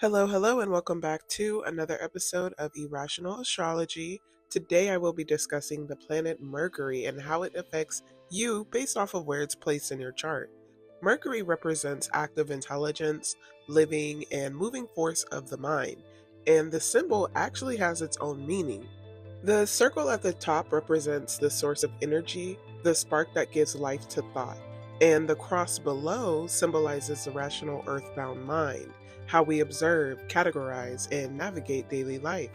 Hello, and welcome back to another episode of Irrational Astrology. Today I will be discussing the planet Mercury and how it affects you based off of where it's placed in your chart. Mercury represents active intelligence, living, and moving force of the mind, and the symbol actually has its own meaning. The circle at the top represents the source of energy, the spark that gives life to thought, and the cross below symbolizes the rational earthbound mind, how we observe, categorize, and navigate daily life.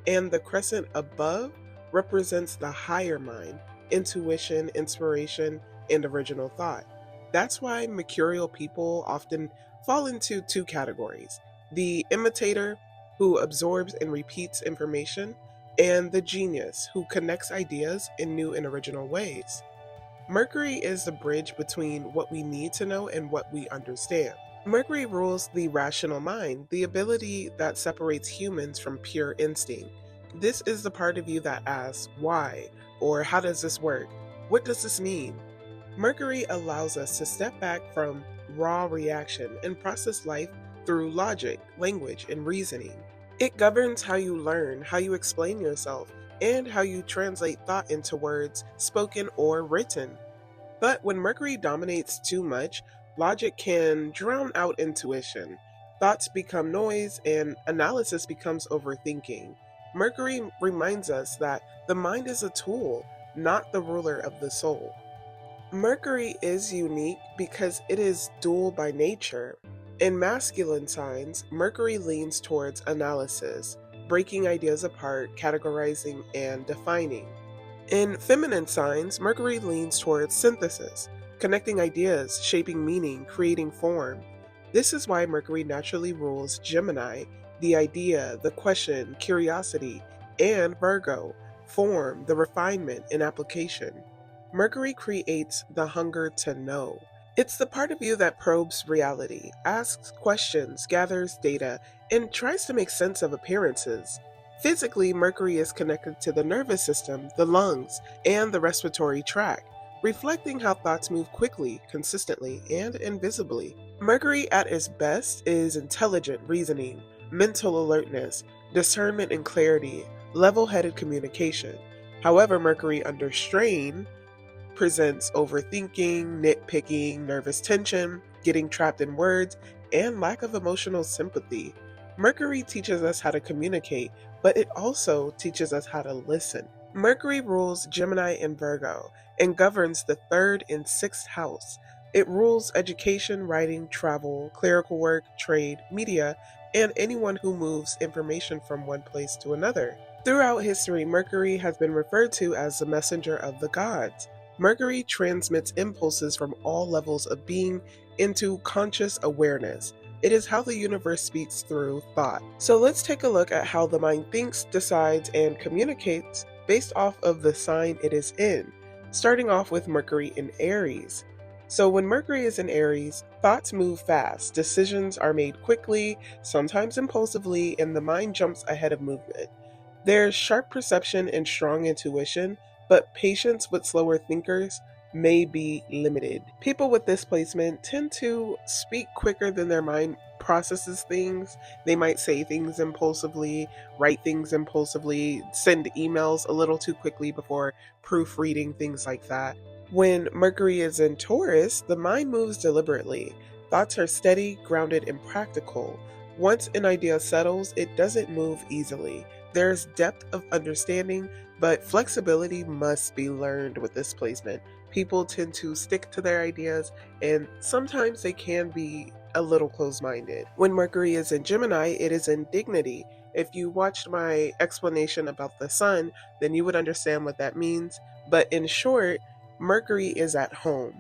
And the crescent above represents the higher mind, intuition, inspiration, and original thought. That's why Mercurial people often fall into two categories: the imitator, who absorbs and repeats information, and the genius, who connects ideas in new and original ways. Mercury is the bridge between what we need to know and what we understand. Mercury rules the rational mind, the ability that separates humans from pure instinct. This is the part of you that asks, why? Or how does this work? What does this mean? Mercury allows us to step back from raw reaction and process life through logic, language, and reasoning. It governs how you learn, how you explain yourself, and how you translate thought into words, spoken or written. But when Mercury dominates too much, logic can drown out intuition. Thoughts become noise and analysis becomes overthinking. Mercury reminds us that the mind is a tool, not the ruler of the soul. Mercury is unique because it is dual by nature. In masculine signs, Mercury leans towards analysis, breaking ideas apart, categorizing, and defining. In feminine signs, Mercury leans towards synthesis, connecting ideas, shaping meaning, creating form. This is why Mercury naturally rules Gemini, the idea, the question, curiosity, and Virgo, form, the refinement, and application. Mercury creates the hunger to know. It's the part of you that probes reality, asks questions, gathers data, and tries to make sense of appearances. Physically, Mercury is connected to the nervous system, the lungs, and the respiratory tract, reflecting how thoughts move quickly, consistently, and invisibly. Mercury at its best is intelligent reasoning, mental alertness, discernment and clarity, level-headed communication. However, Mercury under strain presents overthinking, nitpicking, nervous tension, getting trapped in words, and lack of emotional sympathy. Mercury teaches us how to communicate, but it also teaches us how to listen. Mercury rules Gemini and Virgo and governs the third and sixth house. It rules education, writing, travel, clerical work, trade, media, and anyone who moves information from one place to another. Throughout history, Mercury has been referred to as the messenger of the gods. Mercury transmits impulses from all levels of being into conscious awareness. It is how the universe speaks through thought. So let's take a look at how the mind thinks, decides, and communicates based off of the sign it is in, starting off with Mercury in Aries. So when Mercury is in Aries, thoughts move fast, decisions are made quickly, sometimes impulsively, and the mind jumps ahead of movement. There's sharp perception and strong intuition, but patience with slower thinkers may be limited. People with this placement tend to speak quicker than their mind processes things. They might say things impulsively, write things impulsively, send emails a little too quickly before proofreading, things like that. When Mercury is in Taurus, the mind moves deliberately. Thoughts are steady, grounded, and practical. Once an idea settles, it doesn't move easily. There's depth of understanding, but flexibility must be learned with this placement. People tend to stick to their ideas, and sometimes they can be a little close-minded. When Mercury is in Gemini, it is in dignity. If you watched my explanation about the sun, then you would understand what that means. But in short, Mercury is at home.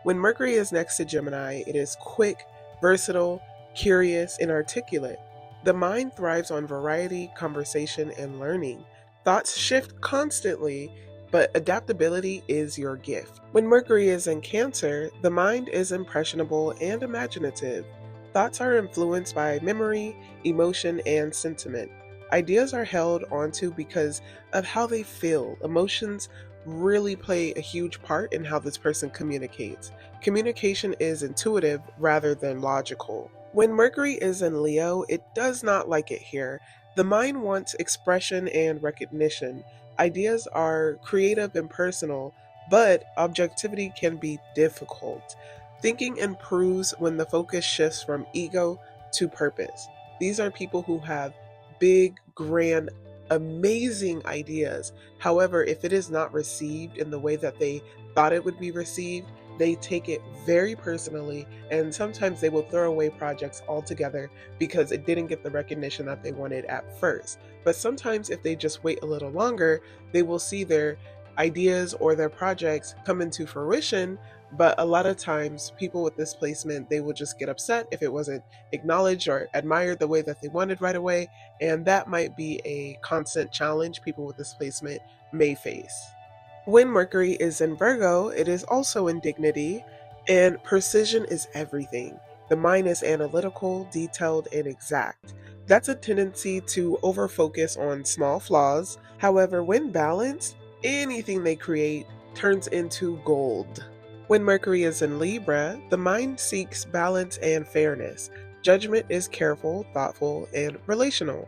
When Mercury is next to Gemini, it is quick, versatile, curious, and articulate. The mind thrives on variety, conversation, and learning. Thoughts shift constantly, but adaptability is your gift. When Mercury is in Cancer, the mind is impressionable and imaginative. Thoughts are influenced by memory, emotion, and sentiment. Ideas are held onto because of how they feel. Emotions really play a huge part in how this person communicates. Communication is intuitive rather than logical. When Mercury is in Leo, it does not like it here. The mind wants expression and recognition. Ideas are creative and personal, but objectivity can be difficult. Thinking improves when the focus shifts from ego to purpose. These are people who have big, grand, amazing ideas. However, if it is not received in the way that they thought it would be received, they take it very personally, and sometimes they will throw away projects altogether because it didn't get the recognition that they wanted at first. But sometimes, if they just wait a little longer, they will see their ideas or their projects come into fruition. But a lot of times, people with this placement, they will just get upset if it wasn't acknowledged or admired the way that they wanted right away, and that might be a constant challenge people with this placement may face. When Mercury is in Virgo, it is also in dignity, and precision is everything. The mind is analytical, detailed, and exact. That's a tendency to overfocus on small flaws. However, when balanced, anything they create turns into gold. When Mercury is in Libra, the mind seeks balance and fairness. Judgment is careful, thoughtful, and relational.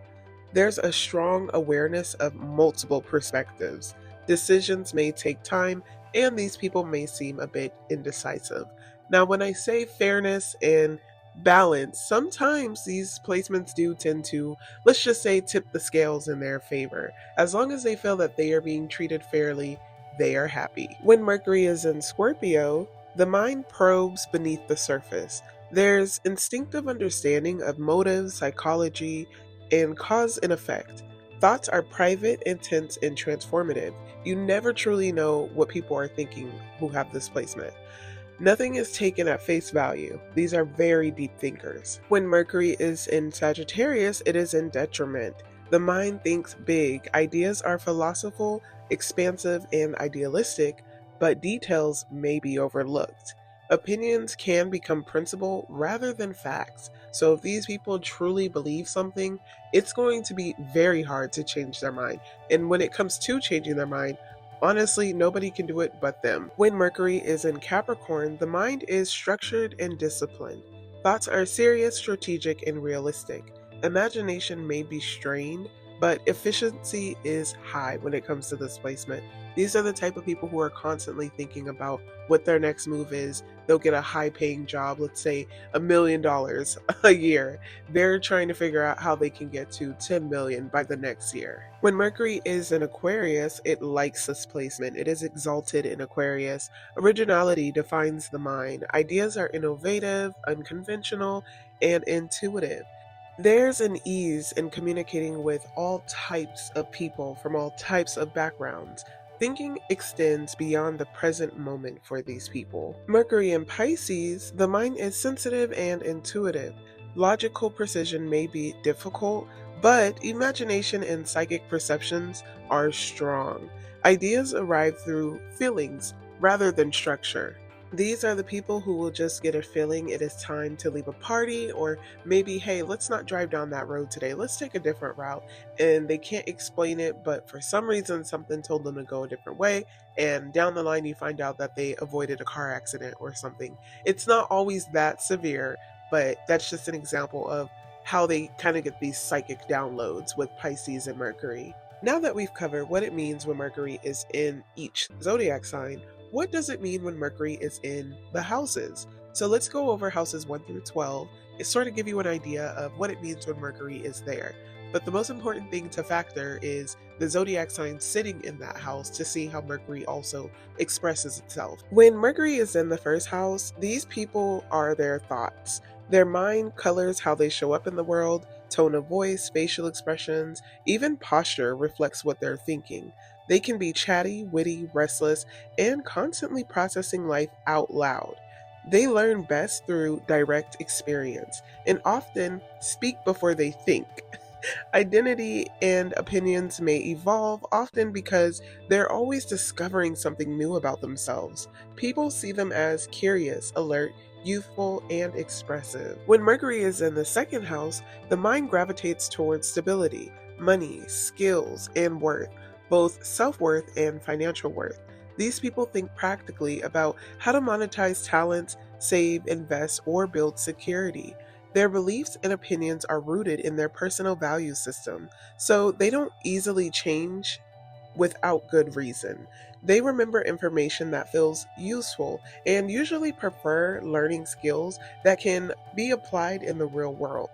There's a strong awareness of multiple perspectives. Decisions may take time, and these people may seem a bit indecisive. Now, when I say fairness and balance, sometimes these placements do tend to, let's just say, tip the scales in their favor. As long as they feel that they are being treated fairly, they are happy. When Mercury is in Scorpio, the mind probes beneath the surface. There's instinctive understanding of motives, psychology, and cause and effect. Thoughts are private, intense, and transformative. You never truly know what people are thinking who have this placement. Nothing is taken at face value. These are very deep thinkers. When Mercury is in Sagittarius, it is in detriment. The mind thinks big. Ideas are philosophical, expansive, and idealistic, but details may be overlooked. Opinions can become principle rather than facts. So if these people truly believe something, it's going to be very hard to change their mind. And when it comes to changing their mind, honestly, nobody can do it but them. When Mercury is in Capricorn, the mind is structured and disciplined. Thoughts are serious, strategic, and realistic. Imagination may be strained, but efficiency is high when it comes to this placement. These are the type of people who are constantly thinking about what their next move is. They'll get a high paying job, let's say $1 million a year. They're trying to figure out how they can get to 10 million by the next year. When Mercury is in Aquarius, it likes this placement. It is exalted in Aquarius. Originality defines the mind. Ideas are innovative, unconventional, and intuitive. There's an ease in communicating with all types of people from all types of backgrounds. Thinking extends beyond the present moment for these people. Mercury in Pisces, the mind is sensitive and intuitive. Logical precision may be difficult, but imagination and psychic perceptions are strong. Ideas arrive through feelings rather than structure. These are the people who will just get a feeling it is time to leave a party, or maybe, hey, let's not drive down that road today, let's take a different route. And they can't explain it, but for some reason, something told them to go a different way. And down the line, you find out that they avoided a car accident or something. It's not always that severe, but that's just an example of how they kind of get these psychic downloads with Pisces and Mercury. Now that we've covered what it means when Mercury is in each zodiac sign, what does it mean when Mercury is in the houses? So let's go over houses 1 through 12. It sort of give you an idea of what it means when Mercury is there. But the most important thing to factor is the zodiac sign sitting in that house to see how Mercury also expresses itself. When Mercury is in the first house, these people are their thoughts. Their mind colors how they show up in the world. Tone of voice, facial expressions, even posture reflects what they're thinking. They can be chatty, witty, restless, and constantly processing life out loud. They learn best through direct experience and often speak before they think. Identity and opinions may evolve, often because they're always discovering something new about themselves. People see them as curious, alert, youthful, and expressive. When Mercury is in the second house, the mind gravitates towards stability, money, skills, and worth, both self-worth and financial worth. These people think practically about how to monetize talents, save, invest, or build security. Their beliefs and opinions are rooted in their personal value system, so they don't easily change without good reason. They remember information that feels useful and usually prefer learning skills that can be applied in the real world.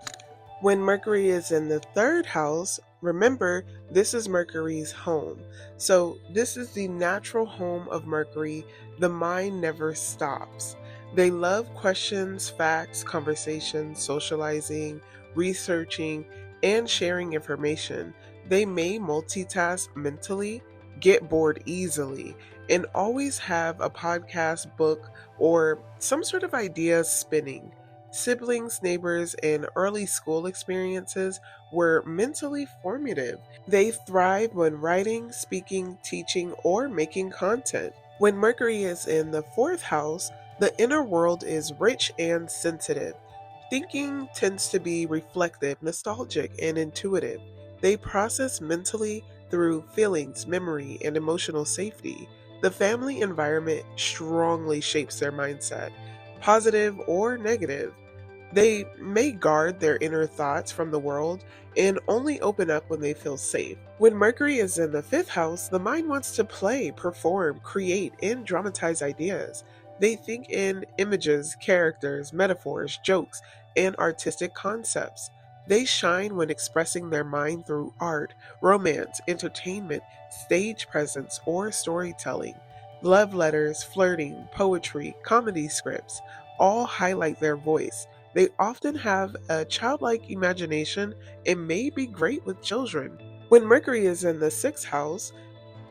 When Mercury is in the third house, remember this is Mercury's home. So, this is the natural home of Mercury. The mind never stops. They love questions, facts, conversations, socializing, researching, and sharing information. They may multitask mentally, get bored easily, and always have a podcast, book, or some sort of idea spinning. Siblings, neighbors, and early school experiences were mentally formative. They thrive when writing, speaking, teaching, or making content. When Mercury is in the fourth house, the inner world is rich and sensitive. Thinking tends to be reflective, nostalgic, and intuitive. They process mentally through feelings, memory, and emotional safety. The family environment strongly shapes their mindset, positive or negative. They may guard their inner thoughts from the world and only open up when they feel safe. When Mercury is in the fifth house, the mind wants to play, perform, create, and dramatize ideas. They think in images, characters, metaphors, jokes, and artistic concepts. They shine when expressing their mind through art, romance, entertainment, stage presence, or storytelling. Love letters, flirting, poetry, comedy scripts all highlight their voice. They often have a childlike imagination and may be great with children. When Mercury is in the sixth house,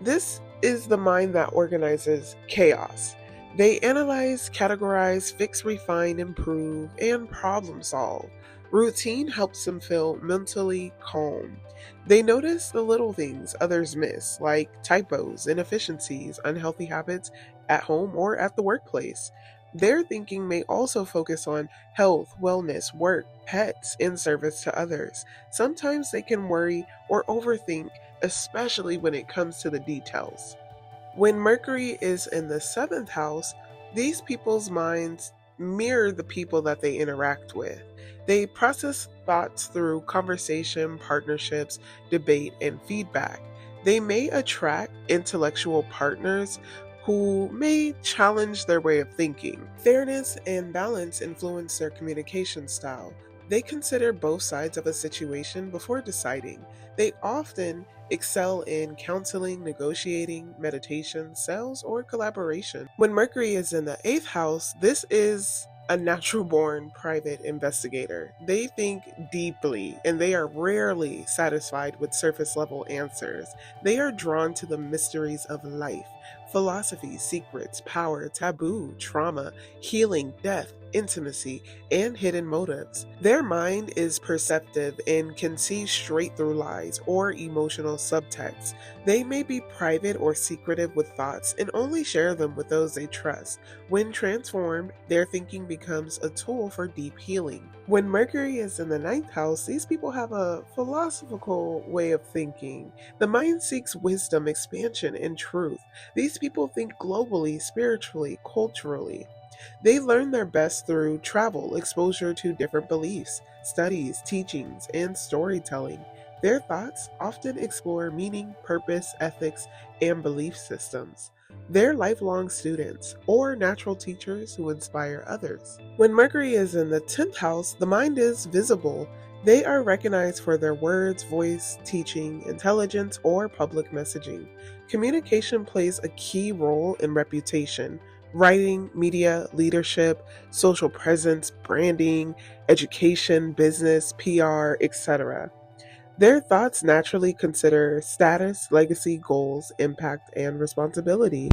this is the mind that organizes chaos. They analyze, categorize, fix, refine, improve, and problem solve. Routine helps them feel mentally calm. They notice the little things others miss, like typos, inefficiencies, unhealthy habits at home or at the workplace. Their thinking may also focus on health, wellness, work, pets, and service to others. Sometimes they can worry or overthink, especially when it comes to the details. When Mercury is in the seventh house, these people's minds mirror the people that they interact with. They process thoughts through conversation, partnerships, debate, and feedback. They may attract intellectual partners who may challenge their way of thinking. Fairness and balance influence their communication style. They consider both sides of a situation before deciding. They often excel in counseling, negotiating, meditation, sales, or collaboration. When Mercury is in the eighth house, this is a natural born private investigator. They think deeply and they are rarely satisfied with surface level answers. They are drawn to the mysteries of life, philosophy, secrets, power, taboo, trauma, healing, death, intimacy, and hidden motives. Their mind is perceptive and can see straight through lies or emotional subtext. They may be private or secretive with thoughts and only share them with those they trust. When transformed, their thinking becomes a tool for deep healing. When Mercury is in the ninth house, these people have a philosophical way of thinking. The mind seeks wisdom, expansion, and truth. These people think globally, spiritually, culturally. They learn their best through travel, exposure to different beliefs, studies, teachings, and storytelling. Their thoughts often explore meaning, purpose, ethics, and belief systems. They're lifelong students or natural teachers who inspire others. When Mercury is in the 10th house, the mind is visible. They are recognized for their words, voice, teaching, intelligence, or public messaging. Communication plays a key role in reputation. Writing, media, leadership, social presence, branding, education, business, PR, etc. Their thoughts naturally consider status, legacy, goals, impact, and responsibility.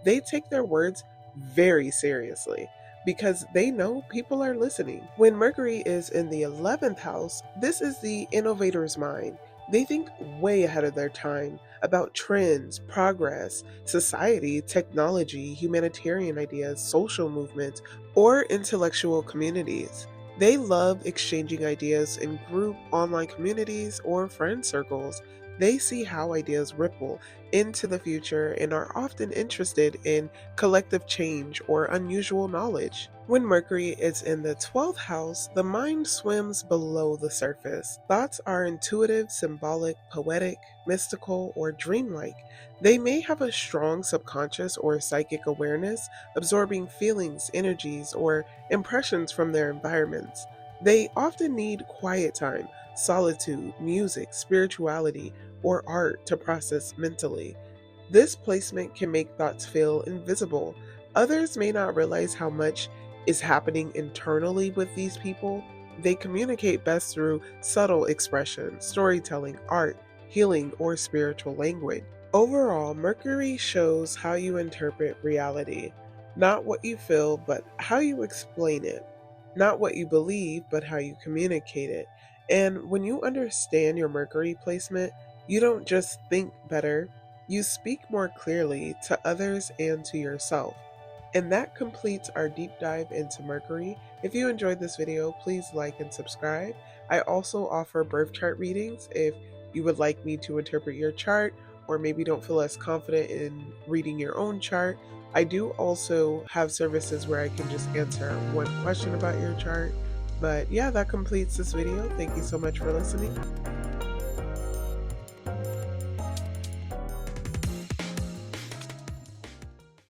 They take their words very seriously because they know people are listening. When Mercury is in the 11th house, this is the innovator's mind. They think way ahead of their time about trends, progress, society, technology, humanitarian ideas, social movements, or intellectual communities. They love exchanging ideas in group, online communities, or friend circles. They see how ideas ripple into the future and are often interested in collective change or unusual knowledge. When Mercury is in the 12th house, the mind swims below the surface. Thoughts are intuitive, symbolic, poetic, mystical, or dreamlike. They may have a strong subconscious or psychic awareness, absorbing feelings, energies, or impressions from their environments. They often need quiet time, solitude, music, spirituality, or art to process mentally. This placement can make thoughts feel invisible. Others may not realize how much is happening internally with these people. They communicate best through subtle expression, storytelling, art, healing, or spiritual language. Overall, Mercury shows how you interpret reality, not what you feel, but how you explain it, not what you believe, but how you communicate it. And when you understand your Mercury placement, you don't just think better, you speak more clearly to others and to yourself. And that completes our deep dive into Mercury. If you enjoyed this video, please like and subscribe. I also offer birth chart readings if you would like me to interpret your chart, or maybe don't feel as confident in reading your own chart. I do also have services where I can just answer one question about your chart. But yeah, that completes this video. Thank you so much for listening.